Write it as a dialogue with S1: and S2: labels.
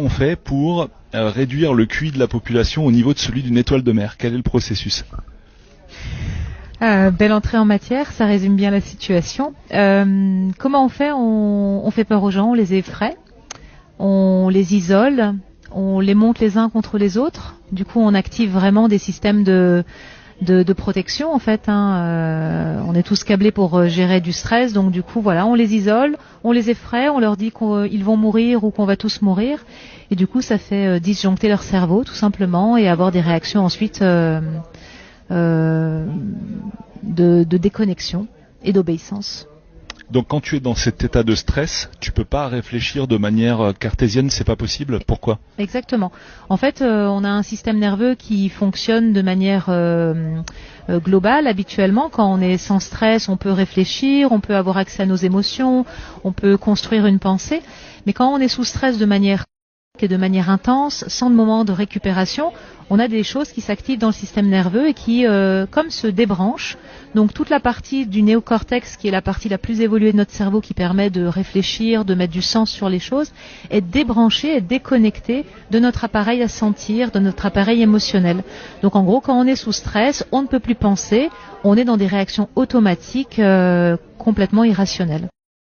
S1: on fait pour réduire le QI de la population au niveau de celui d'une étoile de mer? Quel est le processus?
S2: Belle entrée en matière, ça résume bien la situation. Comment on fait? On fait peur aux gens, on les effraie, on les isole, on les monte les uns contre les autres. Du coup, on active vraiment des systèmes de protection en fait. On est tous câblés pour gérer du stress, donc du coup voilà, on les isole, on les effraie, on leur dit qu'ils vont mourir ou qu'on va tous mourir, et du coup ça fait disjoncter leur cerveau tout simplement et avoir des réactions ensuite de déconnexion et d'obéissance.
S1: Donc quand tu es dans cet état de stress, tu peux pas réfléchir de manière cartésienne, c'est pas possible. Pourquoi?
S2: Exactement. En fait, on a un système nerveux qui fonctionne de manière globale habituellement. Quand on est sans stress, on peut réfléchir, on peut avoir accès à nos émotions, on peut construire une pensée. Mais quand on est sous stress de manière intense, sans de moment de récupération, on a des choses qui s'activent dans le système nerveux et qui, comme se débranchent. Donc toute la partie du néocortex, qui est la partie la plus évoluée de notre cerveau, qui permet de réfléchir, de mettre du sens sur les choses, est débranchée, est déconnectée de notre appareil à sentir, de notre appareil émotionnel. Donc en gros, quand on est sous stress, on ne peut plus penser, on est dans des réactions automatiques complètement irrationnelles.